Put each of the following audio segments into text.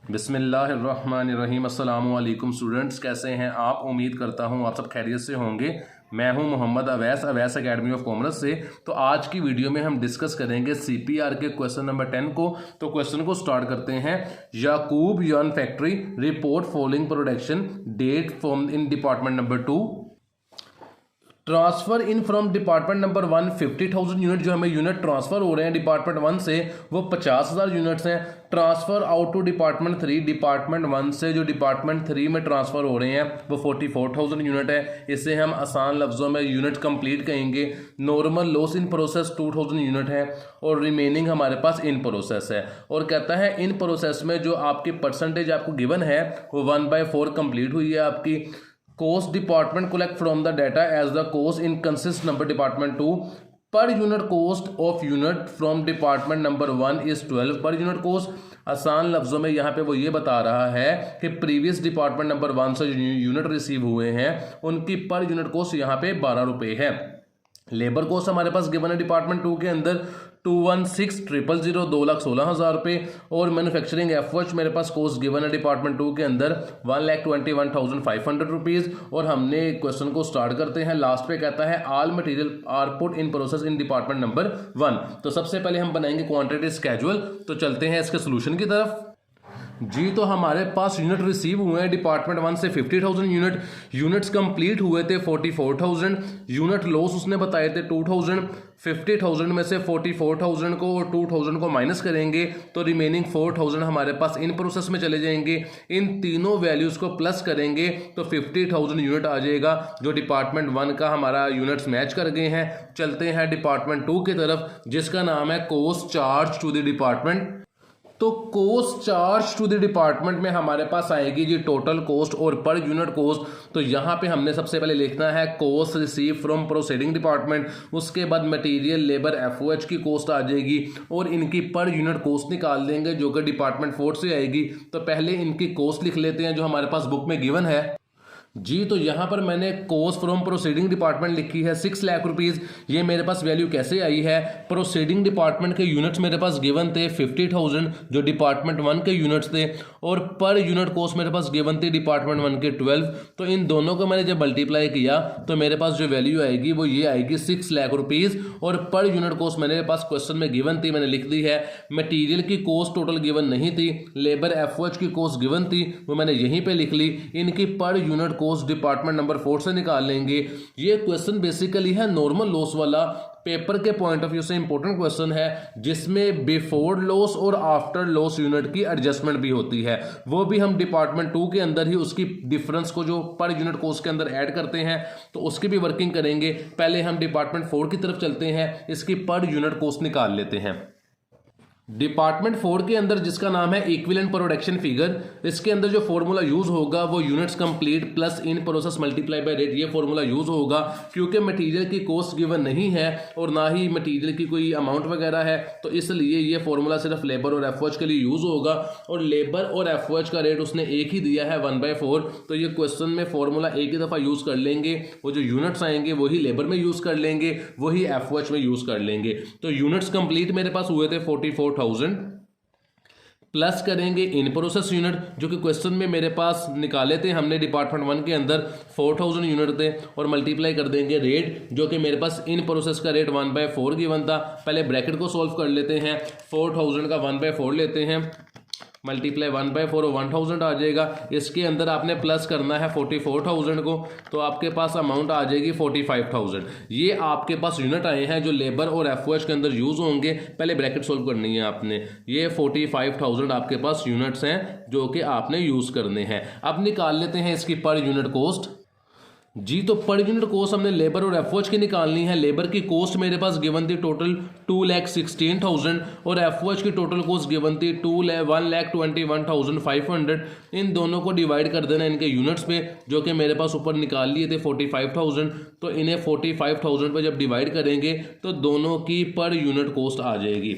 बिस्मिल्लाहिर्रहमानिर्रहीम। अस्सलामु अलैकुम स्टूडेंट्स, कैसे हैं आप? उम्मीद करता हूं आप सब खैरियत से होंगे। मैं हूं Mohammad Awais academy of commerce से। तो आज की वीडियो में हम डिस्कस करेंगे सीपीआर के क्वेश्चन नंबर 10 को। तो क्वेश्चन को स्टार्ट करते हैं। याकूब यन factory report following production date from in department number 2। Transfer in from department number 1 50,000 unit जो हमें यूनिट ट्रांसफर हो रहे हैं डिपार्टमेंट 1 से वो 50,000 यूनिट्स हैं। Transfer out to department 3 department 1 से जो डिपार्टमेंट 3 में ट्रांसफर हो रहे हैं वो 44,000 यूनिट है। इसे हम आसान लफ्जों में यूनिट कंप्लीट कहेंगे। Normal loss in process 2,000 unit है और रिमेनिंग हमारे पास इन प्रोसेस है। और कहता है इन प्रोसेस में जो आपकी परसेंटेज आपको गिवन है वो 1/4 कंप्लीट हुई है आपकी। Cost department collect from the data as the cost in consist number department 2 per unit cost of unit from department number 1 is 12 per unit cost। आसान लफ्जों में यहाँ पे वो ये बता रहा है कि प्रीवियस डिपार्टमेंट नंबर 1 से जो यूनिट रिसीव हुए हैं उनकी पर यूनिट कोस्ट यहाँ पे 12 रुपये है। लेबर कोस्ट हमारे पास गिवन है डिपार्टमेंट 2 के अंदर 216,000 2,16,000 रुपये। और मैन्युफैक्चरिंग एफर्ट्स मेरे पास कोस्ट गिवन है डिपार्टमेंट 2 के अंदर 1,21,500 रुपीज़। और हमने क्वेश्चन को स्टार्ट करते हैं। लास्ट पे कहता है all material are put in process in department number 1। तो सबसे पहले हम बनाएंगे क्वांटिटी स्केड्यूल। तो चलते हैं इसके सोल्यूशन की तरफ। जी तो हमारे पास यूनिट रिसीव हुए हैं डिपार्टमेंट 1 से 50,000 यूनिट्स कंप्लीट हुए थे 44,000 यूनिट। लॉस उसने बताए थे 2,000। 50,000 में से 44,000 को और 2,000 को माइनस करेंगे तो रिमेनिंग 4,000 हमारे पास इन प्रोसेस में चले जाएंगे। इन तीनों वैल्यूज़ को प्लस करेंगे तो 50,000 यूनिट आ जाएगा जो डिपार्टमेंट 1 का हमारा यूनिट्स मैच कर गए हैं। चलते हैं डिपार्टमेंट 2 की तरफ जिसका नाम है cost charge to the department. तो cost charge to the department में हमारे पास आएगी जी टोटल कोस्ट और पर यूनिट कोस्ट। तो यहाँ पे हमने सबसे पहले लिखना है cost receive from proceeding department. उसके बाद मटेरियल लेबर एफओएच की कोस्ट आ जाएगी और इनकी पर यूनिट कोस्ट निकाल देंगे जो कि डिपार्टमेंट 4 से आएगी। तो पहले इनकी कोस्ट लिख लेते हैं जो हमारे पास बुक में गिवन है। जी तो यहाँ पर मैंने कोस्ट फ्रॉम प्रोसीडिंग डिपार्टमेंट लिखी है 6 लाख रुपीज़। ये मेरे पास वैल्यू कैसे आई है? प्रोसीडिंग डिपार्टमेंट के यूनिट्स मेरे पास गिवन थे 50,000 जो डिपार्टमेंट 1 के यूनिट्स थे और पर यूनिट कोस्ट मेरे पास गिवन थी डिपार्टमेंट 1 के 12। तो इन दोनों को मैंने जब मल्टीप्लाई किया तो मेरे पास जो वैल्यू आएगी वो ये आएगी 6 लाख रुपीज़। और पर यूनिट कोस्ट मेरे पास क्वेश्चन में गिवन थी, मैंने लिख दी है। मटीरियल की कोस्ट टोटल गिवन नहीं थी, लेबर एफओएच की कोस्ट गिवन थी वो मैंने यहीं पर लिख ली। इनकी per unit coast department number 4 से निकाल लेंगे। ये क्वेश्चन बेसिकली है नॉर्मल लॉस वाला। पेपर के पॉइंट ऑफ व्यू से इंपॉर्टेंट क्वेश्चन है जिसमें बिफोर लॉस और आफ्टर लॉस यूनिट की एडजस्टमेंट भी होती है। वो भी हम डिपार्टमेंट 2 के अंदर ही उसकी डिफरेंस को जो पर यूनिट कोस्ट के अंदर ऐड करते हैं तो उसकी भी वर्किंग करेंगे। पहले हम डिपार्टमेंट 4 की तरफ चलते हैं, इसकी पर यूनिट कोस्ट निकाल लेते हैं। डिपार्टमेंट 4 के अंदर जिसका नाम है इक्विवेलेंट प्रोडक्शन फिगर, इसके अंदर जो फॉर्मूला यूज होगा वो units complete plus in process multiply by rate, ये फॉर्मूला यूज होगा। क्योंकि मटेरियल की कॉस्ट गिवन नहीं है और ना ही मटेरियल की कोई अमाउंट वगैरह है तो इसलिए ये फॉर्मूला सिर्फ लेबर और एफओएच के लिए यूज होगा। और लेबर और एफओएच का रेट उसने एक ही दिया है 1/4। तो ये क्वेश्चन में फॉर्मूला एक ही दफ़ा यूज कर लेंगे। वो जो यूनिट्स आएंगे वही लेबर में यूज कर लेंगे, वही एफओएच में यूज कर लेंगे। तो यूनिट्स कंप्लीट मेरे पास हुए थे 44,000 प्लस करेंगे इन प्रोसेस यूनिट जो कि क्वेश्चन में मेरे पास निकाले थे हमने डिपार्टमेंट 1 के अंदर 4,000 यूनिट थे और मल्टीप्लाई कर देंगे रेट जो कि मेरे पास इन प्रोसेस का रेट 1/4 गिवन था। पहले ब्रैकेट को सॉल्व कर लेते हैं। 4,000 का 1/4 लेते हैं, मल्टीप्लाई 1/4 और 1,000 आ जाएगा। इसके अंदर आपने प्लस करना है 44,000 को तो आपके पास अमाउंट आ जाएगी 45,000। ये आपके पास यूनिट आए हैं जो लेबर और एफओएच के अंदर यूज होंगे। पहले ब्रैकेट सोल्व करनी है आपने। ये 45,000 आपके पास यूनिट्स हैं जो कि आपने यूज करने हैं। अब निकाल लेते हैं इसकी पर यूनिट कोस्ट। जी तो पर यूनिट कोस्ट हमने लेबर और एफओएच की निकालनी है। लेबर की कोस्ट मेरे पास गिवन थी टोटल 2,16,000 और एफओएच की टोटल कोस्ट गिवन थी 1,21,500। इन दोनों को डिवाइड कर देना इनके यूनिट्स पे जो कि मेरे पास ऊपर निकाल लिए थे 45,000। तो इन्हें 45,000 पे जब डिवाइड करेंगे तो दोनों की पर यूनिट कोस्ट आ जाएगी।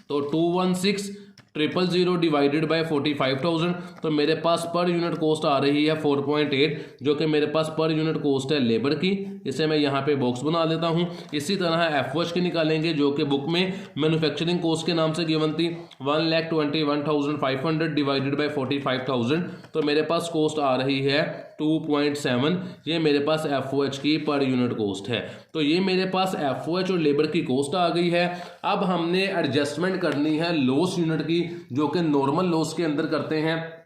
तो 216 000 डिवाइडेड बाय 45,000, तो मेरे पास पर यूनिट कॉस्ट आ रही है 4.8, जो कि मेरे पास पर यूनिट कॉस्ट है लेबर की। इसे मैं यहाँ पे बॉक्स बना देता हूँ। इसी तरह एफओएच की निकालेंगे, जो कि बुक में मैन्युफैक्चरिंग कॉस्ट के नाम से गिवन थी 1,21,500 डिवाइडेड बाय 45,000, तो मेरे पास कॉस्ट आ रही है 2.7। ये मेरे पास एफओएच की पर यूनिट कॉस्ट है। तो ये मेरे पास एफओएच और लेबर की कॉस्ट आ गई है। अब हमने एडजस्टमेंट करनी है लॉस यूनिट की, जो कि नॉर्मल लॉस के अंदर करते हैं।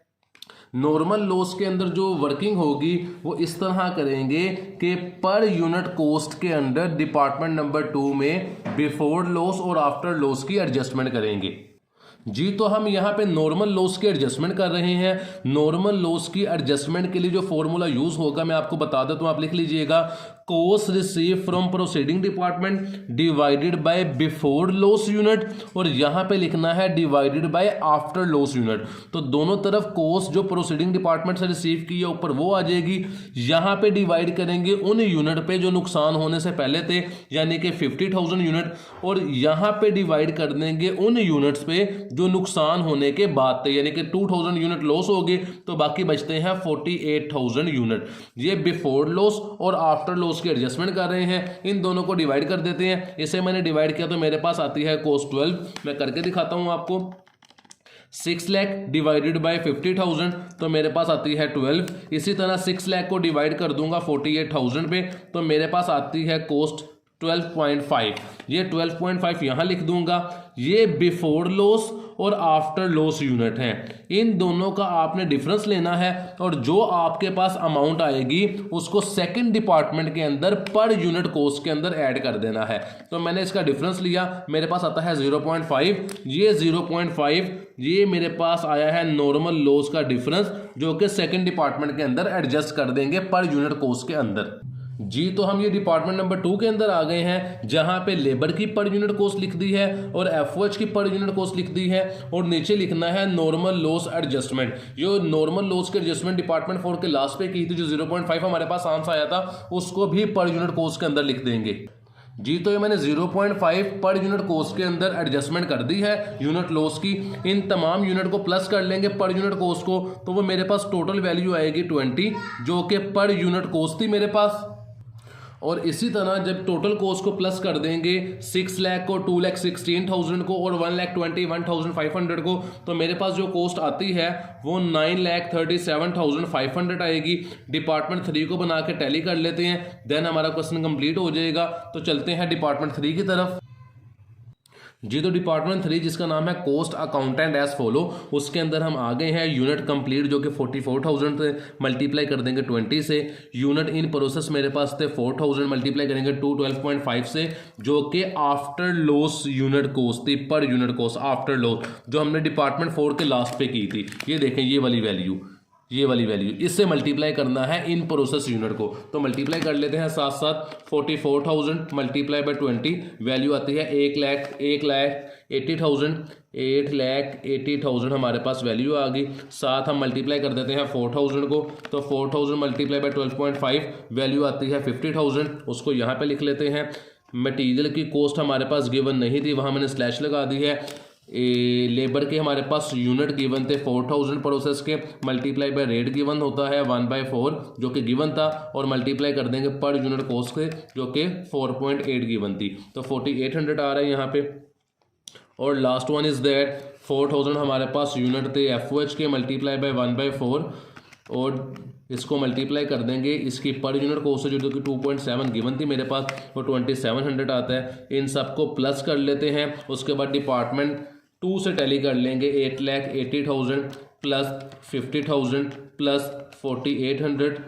नॉर्मल लॉस के अंदर जो वर्किंग होगी वो इस तरह करेंगे कि पर यूनिट कॉस्ट के अंदर डिपार्टमेंट नंबर 2 में बिफोर लॉस और आफ्टर लॉस की एडजस्टमेंट करेंगे जी। तो हम यहाँ पे नॉर्मल लॉस की एडजस्टमेंट कर रहे हैं। नॉर्मल लॉस की एडजस्टमेंट के लिए जो फॉर्मूला यूज होगा मैं आपको बता देता हूँ, आप लिख लीजिएगा। Cost receive from proceeding department divided by before loss unit, और यहाँ पे लिखना है divided by after loss unit. तो दोनों तरफ कॉस्ट जो प्रोसीडिंग डिपार्टमेंट से रिसीव की है ऊपर वो आ जाएगी। यहाँ पे डिवाइड करेंगे उन यूनिट पे जो नुकसान होने से पहले थे, यानी कि 50,000 यूनिट, और यहाँ पे डिवाइड कर देंगे उन यूनिट्स पे जो नुकसान होने के बाद थे, यानी कि 2,000 यूनिट लॉस हो गए, तो बाकी बचते हैं 48,000 यूनिट। ये बिफोर लॉस और आफ्टर लॉस की एडजस्टमेंट कर रहे हैं। इन दोनों को डिवाइड कर देते हैं। इसे मैंने डिवाइड किया तो मेरे पास आती है कॉस्ट 12। मैं करके दिखाता हूं आपको। 6 लाख डिवाइडेड बाय 50,000, तो मेरे पास आती है 12। इसी तरह 6 लाख को डिवाइड कर दूंगा 48,000 पे, तो मेरे पास आती है कॉस्ट 12.5। ये 12.5 यहाँ लिख दूंगा। ये बिफोर लॉस और आफ्टर लॉस यूनिट हैं। इन दोनों का आपने डिफरेंस लेना है, और जो आपके पास अमाउंट आएगी उसको सेकंड डिपार्टमेंट के अंदर पर यूनिट कॉस्ट के अंदर ऐड कर देना है। तो मैंने इसका डिफरेंस लिया, मेरे पास आता है 0.5। ये 0.5 ये मेरे पास आया है नॉर्मल लॉस का डिफरेंस, जो कि सेकंड डिपार्टमेंट के अंदर एडजस्ट कर देंगे पर यूनिट कॉस्ट के अंदर जी। तो हम ये डिपार्टमेंट नंबर 2 के अंदर आ गए हैं, जहां पे लेबर की पर यूनिट कॉस्ट लिख दी है और एफओएच की पर यूनिट कॉस्ट लिख दी है, और नीचे लिखना है नॉर्मल लॉस एडजस्टमेंट। जो नॉर्मल लॉस के एडजस्टमेंट डिपार्टमेंट 4 के लास्ट पे की थी, जो 0.5 हमारे पास आंसर आया था, उसको भी पर यूनिट कॉस्ट के अंदर लिख देंगे जी। तो ये मैंने 0.5 पर यूनिट कॉस्ट के अंदर एडजस्टमेंट कर दी है यूनिट लॉस की। इन तमाम यूनिट को प्लस कर लेंगे पर यूनिट कॉस्ट को, तो वो मेरे पास टोटल वैल्यू आएगी 20, जो कि पर यूनिट कॉस्ट थी मेरे पास। और इसी तरह जब टोटल कॉस्ट को प्लस कर देंगे 6 लाख को, 2,16,000 को और 1,21,500 को, तो मेरे पास जो कॉस्ट आती है वो 9,37,500 आएगी। डिपार्टमेंट 3 को बना के टैली कर लेते हैं, देन हमारा क्वेश्चन कंप्लीट हो जाएगा। तो चलते हैं डिपार्टमेंट 3 की तरफ जी। तो डिपार्टमेंट 3 जिसका नाम है कॉस्ट अकाउंटेंट एज फॉलो, उसके अंदर हम आ गए हैं यूनिट कंप्लीट, जो कि 44,000 थे, मल्टीप्लाई कर देंगे 20 से। यूनिट इन प्रोसेस मेरे पास थे 4,000, मल्टीप्लाई करेंगे 12.5 से, जो कि आफ्टर लॉस यूनिट कॉस्ट थी, per unit cost after loss, जो हमने डिपार्टमेंट 4 के लास्ट पे की थी। ये देखें ये वाली वैल्यू, ये वाली वैल्यू, इससे मल्टीप्लाई करना है इन प्रोसेस यूनिट को। तो मल्टीप्लाई कर लेते हैं साथ साथ। 44,000 मल्टीप्लाई बाय 20, वैल्यू आती है 1,80,000। 8,80,000 हमारे पास वैल्यू आ गई। साथ हम मल्टीप्लाई कर देते हैं 4,000 को, तो 4,000 मल्टीप्लाई बाय 12.5, वैल्यू आती है 50,000। उसको यहाँ पे लिख लेते हैं। मटीरियल की कॉस्ट हमारे पास गिवन नहीं थी, वहाँ मैंने स्लैश लगा दी है। लेबर के हमारे पास यूनिट गिवन थे 4,000 प्रोसेस के, मल्टीप्लाई बाय रेट गिवन होता है 1/4, जो कि गिवन था, और मल्टीप्लाई कर देंगे पर यूनिट कॉस्ट के, जो कि 4.8 गिवन थी, तो 4,800 आ रहा है यहाँ पे। और लास्ट वन इज दैट 4,000 हमारे पास यूनिट थे एफओएच के, मल्टीप्लाई बाय 1/4, और इसको मल्टीप्लाई कर देंगे इसकी पर यूनिट कॉस्ट जो कि 2.7 गिवन थी मेरे पास, वो 2,700 आता है। इन सबको प्लस कर लेते हैं। उसके बाद डिपार्टमेंट 2 से टैली कर लेंगे 8,80,000 प्लस 50,000 प्लस 4,800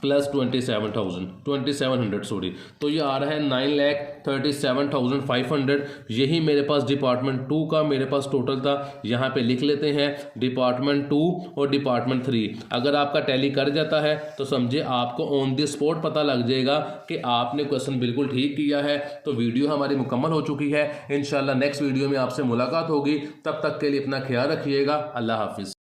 प्लस 27,000 सॉरी, तो ये आ रहा है 9,37,500। यही मेरे पास डिपार्टमेंट 2 का मेरे पास टोटल था। यहाँ पे लिख लेते हैं डिपार्टमेंट 2 और डिपार्टमेंट 3। अगर आपका टैली कर जाता है तो समझे आपको ऑन द स्पॉट पता लग जाएगा कि आपने क्वेश्चन बिल्कुल ठीक किया है। तो वीडियो हमारी मुकम्मल हो चुकी है। इंशाल्लाह नेक्स्ट वीडियो में आपसे मुलाकात होगी। तब तक के लिए अपना ख्याल रखिएगा। अल्लाह हाफिज़।